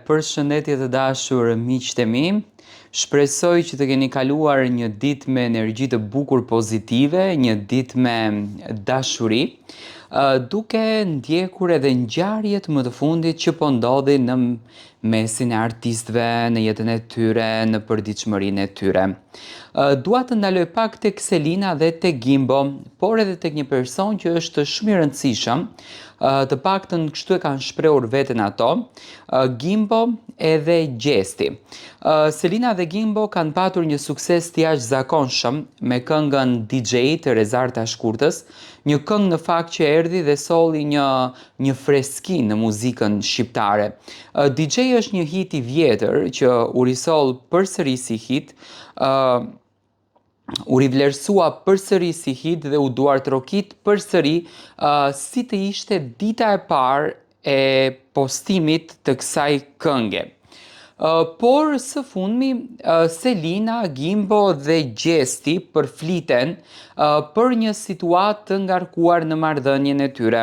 Përshëndetje të dashur miqtë e mi. Shpresoj që të keni kaluar një ditë me energji të bukur pozitive, një ditë me dashuri, duke ndjekur edhe ngjarjet më të fundit që po ndodhin në mesin e artistëve, në jetën e tyre, në përditshmërinë e tyre. Dua të ndaloj pak tek Selina dhe tek Gimbo, por edhe tek një person që është shumë i rëndësishëm, të paktën kështu e kanë shprehur veten ato, Gimbo edhe Gjesti. Selina dhe Gimbo kanë patur një sukses të jashtëzakonshëm me këngën DJ të Rezar Tashkurtës, një këngë në fakt që erdhi dhe solli një freski në muzikën shqiptare. DJ është një hit i vjetër që u risol përsëri si hit, u rivlerësua përsëri si hit dhe u duartrokit përsëri si të ishte dita e parë e postimit të kësaj kënge. Por së fundmi, Selina, Gimbo dhe Gjesti përfliten për një situatë të ngarkuar në marrëdhënien e tyre.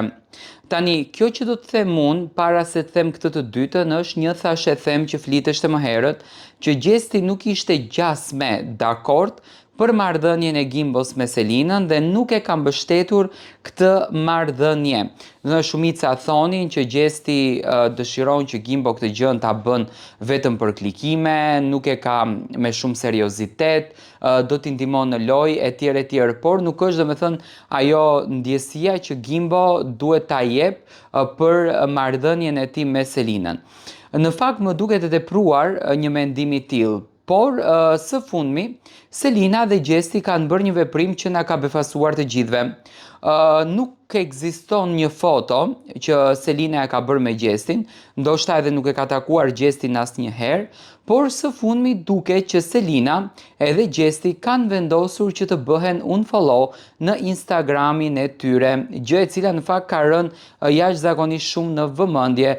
Tani, kjo që do të them unë, para se të them këtë të dytën, është një thashë e them që fliteshte më herët, që Gjesti nuk ishte gjasme dakord për marrëdhënien e Gimbos me Selinën dhe nuk e ka mbështetur këtë marrëdhënie. Dhe shumica thonin që Gjesti dëshiron që Gimbo këtë gjën ta bën vetëm për klikime, nuk e ka me shumë seriozitet, do t'i ndihmon në lojë etj, por nuk është domethënë ajo ndjesia që Gimbo duhet ta jep për marrëdhënien e tij me Selinën. Në fakt më duket e tepruar një mendim i tillë. Por së fundmi, Selina dhe Gjesti kanë bërë një veprim që na ka befasuar të gjithëve. Nuk ekziston një foto që Selina e ka bërë me Gjestin, ndoshta edhe nuk e ka takuar Gjestin asnjëherë, por së fundmi duket që Selina edhe Gjesti kanë vendosur që të bëhen unfollow në Instagramin e tyre, gjë e cila në fakt ka rënë jashtëzakonisht shumë në vëmendje,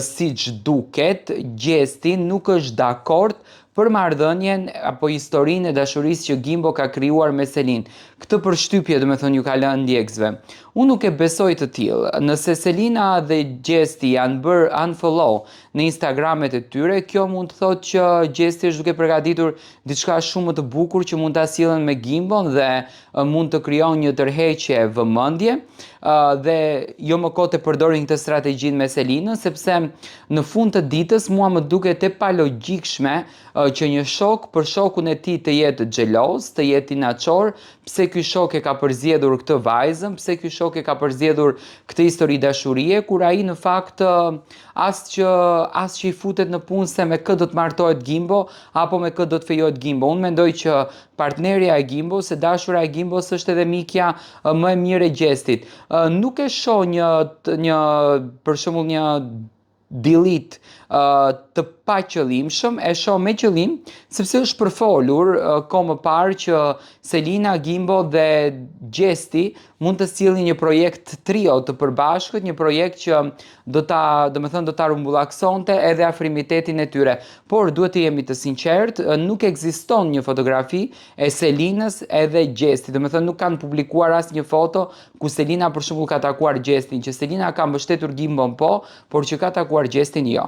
siç duket, Gjesti nuk është dakord për marrëdhënien apo historinë e dashurisë që Gimbo ka krijuar me Selin. Këtë përshtypje domethënë ju ka lënë ndjekësve. Unë nuk e besoj të tillë. Nëse Selina dhe Gjesti janë bërë unfollow në Instagramet e tyre, kjo mund të thotë që Gjesti është duke përgatitur diçka shumë më të bukur që mund ta sjellën me Gimbon dhe mund të krijon një tërheqje vëmendje, dhe jo më kot të përdorin këtë strategjinë me Selinën, sepse në fund të ditës mua më duket e palogjikshme që një shok për shokun e tij të jetë xheloz, të jetë inaqor, pse ky shok e ka përzgjedhur këtë vajzën, pse ky shok e ka përzgjedhur këtë histori dashurie, kur ai në fakt as që i futet në punë se me kë do të martohet Gimbo apo me kë do të fejohet Gimbo. Unë mendoj që partnerja e Gimbos, e dashura e Gimbos është edhe mikja më e mirë e Gjestit. Nuk e shoh për shembull një delete të paqëllimshëm, e shoh me qëllim sepse është përfolur kohë më parë që Selina, Gimbo dhe Gjesti mund të sillnin një projekt trio të përbashkët, një projekt që do ta rumbullaksonte edhe afrimitetin e tyre. Por duhet të jemi të sinqertë, nuk ekziston një fotografi e Selinës edhe Gjestit. Domethënë nuk kanë publikuar asnjë foto ku Selina për shembull ka takuar Gjestin, që Selina ka mbështetur Gimbon po, por që ka takuar Gjestin jo.